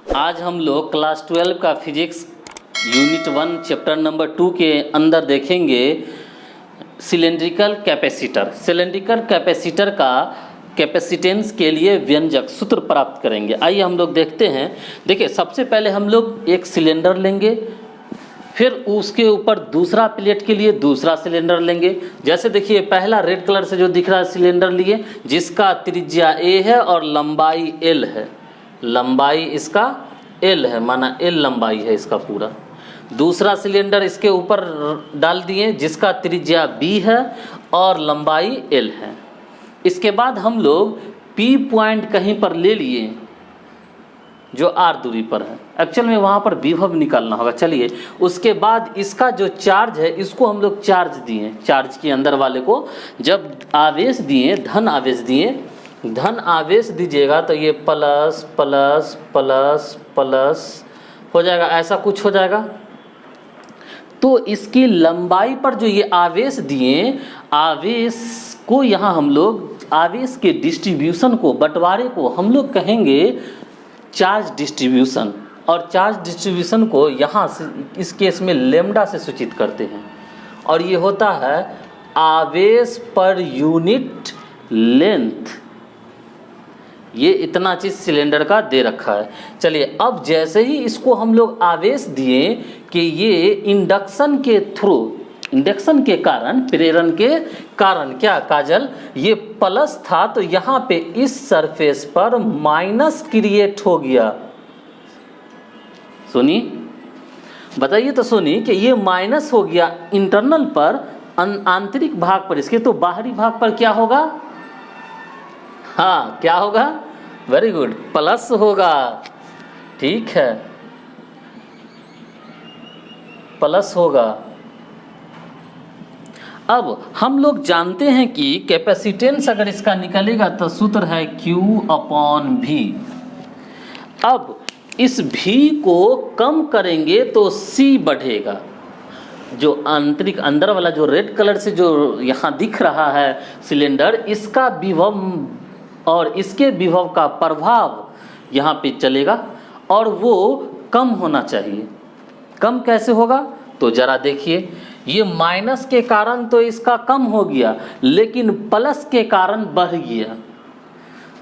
आज हम लोग क्लास 12 का फिजिक्स यूनिट 1 चैप्टर नंबर 2 के अंदर देखेंगे सिलेंड्रिकल कैपेसिटर। सिलेंड्रिकल कैपेसिटर का कैपेसिटेंस के लिए व्यंजक सूत्र प्राप्त करेंगे। आइए हम लोग देखते हैं। देखिए, सबसे पहले हम लोग एक सिलेंडर लेंगे, फिर उसके ऊपर दूसरा प्लेट के लिए दूसरा सिलेंडर लेंगे। जैसे देखिए, पहला रेड कलर से जो दिख रहा है सिलेंडर लिए, जिसका त्रिज्या ए है और लंबाई एल है। लंबाई इसका एल है, माना एल लंबाई है इसका पूरा। दूसरा सिलेंडर इसके ऊपर डाल दिए, जिसका त्रिज्या बी है और लंबाई एल है। इसके बाद हम लोग पी पॉइंट कहीं पर ले लिए जो आर दूरी पर है। एक्चुअल में वहाँ पर विभव निकालना होगा। चलिए, उसके बाद इसका जो चार्ज है इसको हम लोग चार्ज दिए। चार्ज के अंदर वाले को जब आवेश दिए, धन आवेश दिए, धन आवेश दीजिएगा तो ये प्लस प्लस प्लस प्लस हो जाएगा, ऐसा कुछ हो जाएगा। तो इसकी लंबाई पर जो ये आवेश दिए, आवेश को यहाँ हम लोग, आवेश के डिस्ट्रीब्यूशन को, बंटवारे को हम लोग कहेंगे चार्ज डिस्ट्रीब्यूशन। और चार्ज डिस्ट्रीब्यूशन को यहाँ से इस केस में लेम्डा से सूचित करते हैं, और ये होता है आवेश पर यूनिट लेंथ। ये इतना चीज़ सिलेंडर का दे रखा है। चलिए, अब जैसे ही इसको हम लोग आवेश दिए कि ये इंडक्शन के थ्रू, इंडक्शन के कारण, प्रेरण के कारण, क्या काजल, ये प्लस था, तो यहाँ पे इस सरफेस पर माइनस क्रिएट हो गया। सुनी, बताइए तो सुनी कि ये माइनस हो गया इंटरनल पर, आंतरिक भाग पर इसके, तो बाहरी भाग पर क्या होगा? हाँ, क्या होगा? वेरी गुड, प्लस होगा। ठीक है, प्लस होगा। अब हम लोग जानते हैं कि कैपेसिटेंस अगर इसका निकलेगा तो सूत्र है Q/V। अब इस V को कम करेंगे तो C बढ़ेगा। जो आंतरिक अंदर वाला जो रेड कलर से जो यहाँ दिख रहा है सिलेंडर, इसका विभव और इसके विभव का प्रभाव यहाँ पे चलेगा, और वो कम होना चाहिए। कम कैसे होगा? तो जरा देखिए, ये माइनस के कारण तो इसका कम हो गया, लेकिन प्लस के कारण बढ़ गया।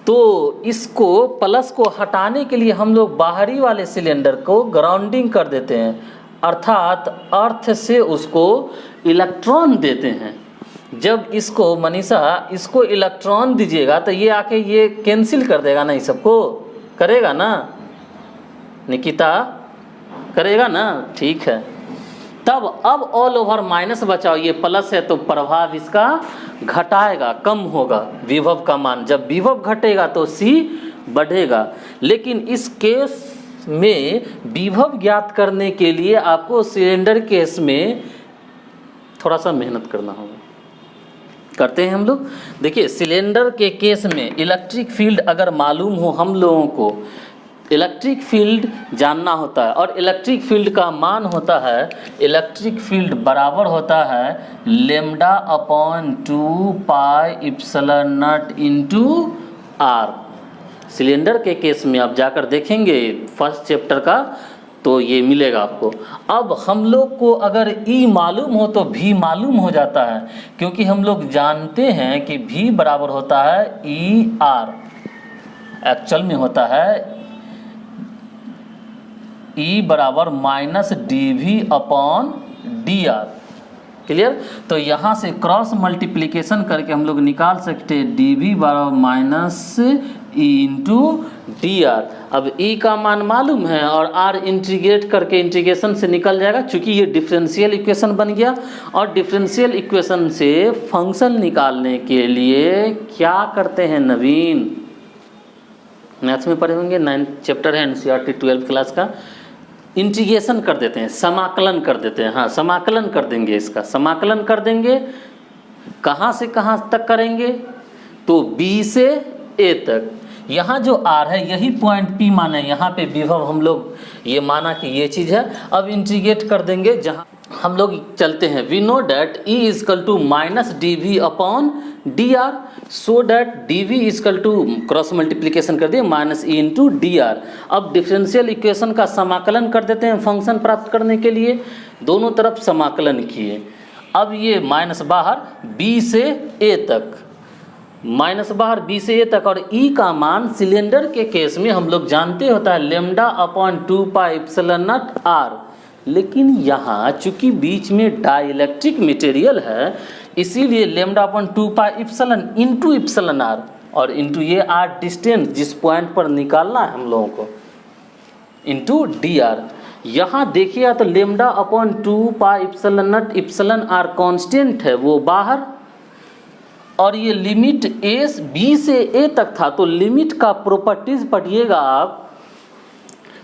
तो इसको, प्लस को हटाने के लिए हम लोग बाहरी वाले सिलेंडर को ग्राउंडिंग कर देते हैं, अर्थात अर्थ से उसको इलेक्ट्रॉन देते हैं। जब इसको, मनीषा, इसको इलेक्ट्रॉन दीजिएगा तो ये आके ये कैंसिल कर देगा ना, ये सबको करेगा ना, निकिता करेगा ना? ठीक है। तब अब ऑल ओवर माइनस बचाओ, ये प्लस है तो प्रभाव इसका घटाएगा, कम होगा विभव का मान। जब विभव घटेगा तो C बढ़ेगा। लेकिन इस केस में विभव ज्ञात करने के लिए आपको सिलेंडर केस में थोड़ा सा मेहनत करना होगा। करते हैं हम लोग। देखिए, सिलेंडर के केस में इलेक्ट्रिक फील्ड अगर मालूम हो, हम लोगों को इलेक्ट्रिक फील्ड जानना होता है, और इलेक्ट्रिक फील्ड का मान होता है, इलेक्ट्रिक फील्ड बराबर होता है λ/2 pi epsilon naught into R. Cylinder के केस में आप जाकर देखेंगे फर्स्ट चैप्टर का, तो ये मिलेगा आपको। अब हम लोग को अगर E मालूम हो तो V मालूम हो जाता है, क्योंकि हम लोग जानते हैं कि V बराबर होता है ER। एक्चुअल में होता है E बराबर -dV/dr। क्लियर? तो यहाँ से क्रॉस मल्टीप्लिकेशन करके हम लोग निकाल सकते हैं dV बराबर -E/dr। अब E का मान मालूम है और R इंटीग्रेट करके इंटीग्रेशन से निकल जाएगा, चूँकि ये डिफरेंशियल इक्वेशन बन गया। और डिफरेंशियल इक्वेशन से फंक्शन निकालने के लिए क्या करते हैं नवीन? मैथ्स में पढ़े होंगे, 9th चैप्टर है NCERT 12th क्लास का। इंटीग्रेशन कर देते हैं, समाकलन कर देते हैं। हाँ, समाकलन कर देंगे, इसका समाकलन कर देंगे। कहाँ से कहाँ तक करेंगे? तो B से A तक। यहाँ जो R है यही पॉइंट P माने, यहाँ पे विभव हम लोग ये माना कि ये चीज़ है। अब इंटीग्रेट कर देंगे, जहाँ हम लोग चलते हैं। We know that E is equal to minus D V upon D R, so that D V is equal to cross multiplication कर दिए minus E into D R. अब डिफरेंशियल इक्वेशन का समाकलन कर देते हैं फंक्शन प्राप्त करने के लिए, दोनों तरफ समाकलन किए। अब ये माइनस बाहर B से A तक, माइनस बाहर B से A तक, और E का मान सिलेंडर के केस में हम लोग जानते होता है lambda upon 2 pi epsilon not R। लेकिन यहाँ चूंकि बीच में डाइलेक्ट्रिक मटेरियल है इसीलिए lambda upon 2 pi epsilon into epsilon R, और इंटू ये R डिस्टेंस जिस पॉइंट पर निकालना है हम लोगों को, इंटू डी आर। यहाँ देखिए तो lambda upon 2 pi epsilon not epsilon R constant है वो बाहर, और ये लिमिट B से A तक था, तो लिमिट का प्रॉपर्टीज पढ़िएगा आप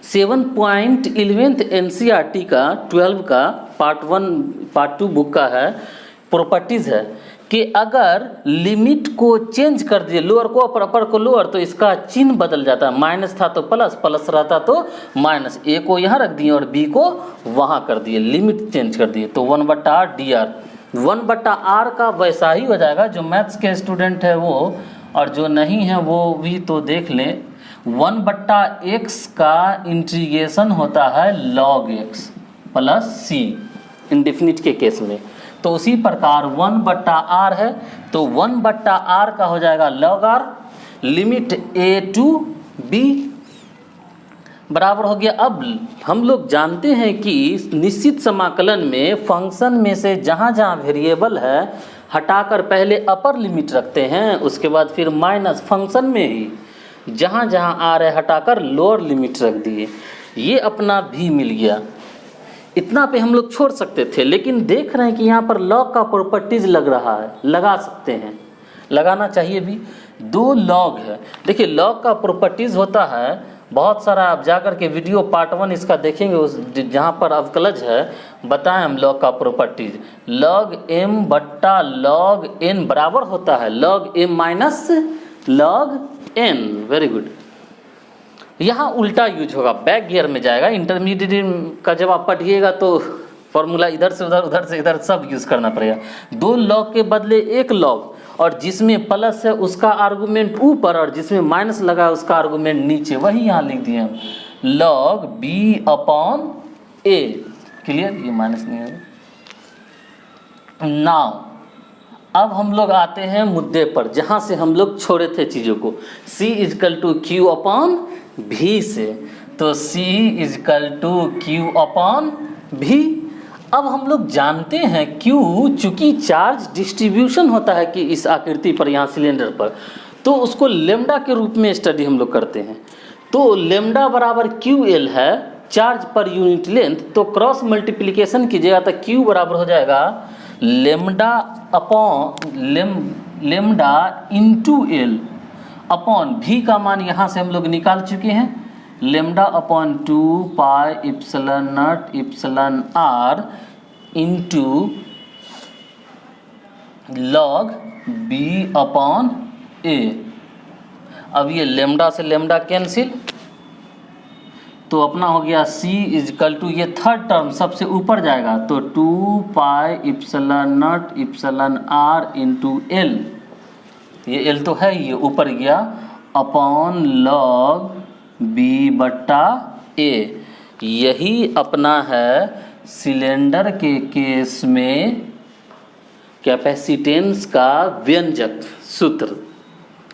7.11 NCERT का 12 का पार्ट 2 बुक का है, प्रॉपर्टीज है कि अगर लिमिट को चेंज कर दिए, लोअर को अपर, अपर को लोअर, तो इसका चिन्ह बदल जाता है। माइनस था तो प्लस, प्लस रहता तो माइनस। A को यहाँ रख दिए और B को वहाँ कर दिए, लिमिट चेंज कर दिए, तो 1/r dr। 1/r का वैसा ही हो जाएगा, जो मैथ्स के स्टूडेंट है वो, और जो नहीं है वो भी तो देख लें। 1/x का इंटीग्रेशन होता है log x plus c indefinite के केस में, तो उसी प्रकार 1/r है तो 1/r का हो जाएगा log r, limit a to b बराबर हो गया। अब हम लोग जानते हैं कि निश्चित समाकलन में फंक्शन में से जहाँ जहाँ वेरिएबल है हटाकर पहले अपर लिमिट रखते हैं, उसके बाद फिर माइनस, फंक्शन में ही जहाँ जहाँ आ रहे हटाकर लोअर लिमिट रख दिए। ये अपना भी मिल गया, इतना पे हम लोग छोड़ सकते थे, लेकिन देख रहे हैं कि यहाँ पर लॉग का प्रॉपर्टीज लग रहा है, लगा सकते हैं, लगाना चाहिए भी। 2 लॉग है, देखिए लॉग का प्रॉपर्टीज होता है बहुत सारा, आप जाकर के वीडियो पार्ट 1 इसका देखेंगे, उस जहाँ पर अवकलज है बताएं हम लॉग का प्रॉपर्टीज। लॉग m बट्टा लॉग n बराबर होता है log m minus log n। Very good. यहाँ उल्टा यूज होगा, बैक गियर में जाएगा। इंटरमीडिएट का जब आप पढ़िएगा तो फॉर्मूला इधर से उधर, उधर से इधर सब यूज़ करना पड़ेगा। 2 लॉग के बदले 1 लॉग, और जिसमें प्लस है उसका आर्गूमेंट ऊपर और जिसमें माइनस लगा है उसका आर्गूमेंट नीचे, वही यहाँ लिख दिए हम log b upon a। Clear, ये माइनस नहीं है। नाउ अब हम लोग आते हैं मुद्दे पर जहाँ से हम लोग छोड़े थे चीज़ों को, c is equal to Q upon v से, तो c is equal to Q upon v। अब हम लोग जानते हैं Q चूँकि चार्ज डिस्ट्रीब्यूशन होता है कि इस आकृति पर, यहाँ सिलेंडर पर, तो उसको लेमडा के रूप में स्टडी हम लोग करते हैं। तो लेमडा बराबर QL है, चार्ज पर यूनिट लेंथ, तो क्रॉस मल्टीप्लिकेशन कीजिएगा तो Q बराबर हो जाएगा lambda upon lambda into L upon V का मान यहाँ से हम लोग निकाल चुके हैं, lambda upon 2 pi epsilon not epsilon r into log b upon a। अब ये लेमडा से लेमडा कैंसिल, तो अपना हो गया c इजकल टू, ये थर्ड टर्म सबसे ऊपर जाएगा तो 2 पाई epsilon not epsilon r into l, ये l तो है ये ऊपर गया, अपॉन लॉग b बट्टा a। यही अपना है सिलेंडर के केस में कैपेसिटेंस का व्यंजक सूत्र,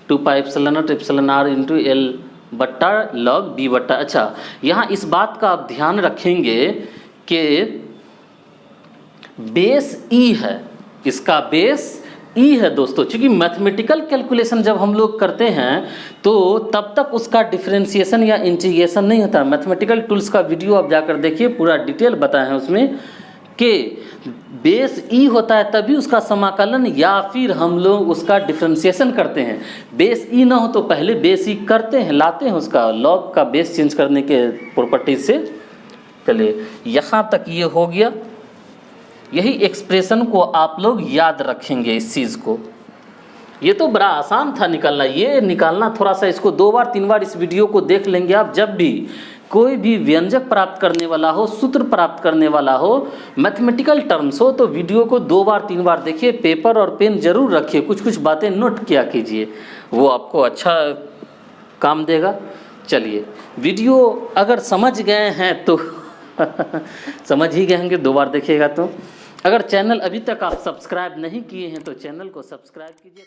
2 पाई epsilon not epsilon r into l बट्टा लॉग b बट्टा। अच्छा, यहाँ इस बात का आप ध्यान रखेंगे कि बेस e है, इसका बेस ई है दोस्तों। चूँकि मैथमेटिकल कैलकुलेशन जब हम लोग करते हैं तो तब तक उसका डिफरेंशिएशन या इंटीग्रेशन नहीं होता। मैथमेटिकल टूल्स का वीडियो आप जाकर देखिए, पूरा डिटेल बताए हैं उसमें कि बेस ई होता है तभी उसका समाकलन या फिर हम लोग उसका डिफरेंशिएशन करते हैं। बेस ई ना हो तो पहले बेस ई करते हैं, लाते हैं उसका लॉग का बेस चेंज करने के प्रॉपर्टी से। चलिए यहाँ तक ये हो गया। यही एक्सप्रेशन को आप लोग याद रखेंगे इस चीज़ को। ये तो बड़ा आसान था निकालना, ये निकालना थोड़ा सा, इसको 2 बार 3 बार इस वीडियो को देख लेंगे आप, जब भी कोई भी व्यंजक प्राप्त करने वाला हो, सूत्र प्राप्त करने वाला हो, मैथमेटिकल टर्म्स हो, तो वीडियो को 2 बार 3 बार देखिए, पेपर और पेन जरूर रखिए, कुछ कुछ बातें नोट किया कीजिए, वो आपको अच्छा काम देगा। चलिए, वीडियो अगर समझ गए हैं तो समझ ही गए होंगे, 2 बार देखिएगा तो। अगर चैनल अभी तक आप सब्सक्राइब नहीं किए हैं तो चैनल को सब्सक्राइब कीजिए।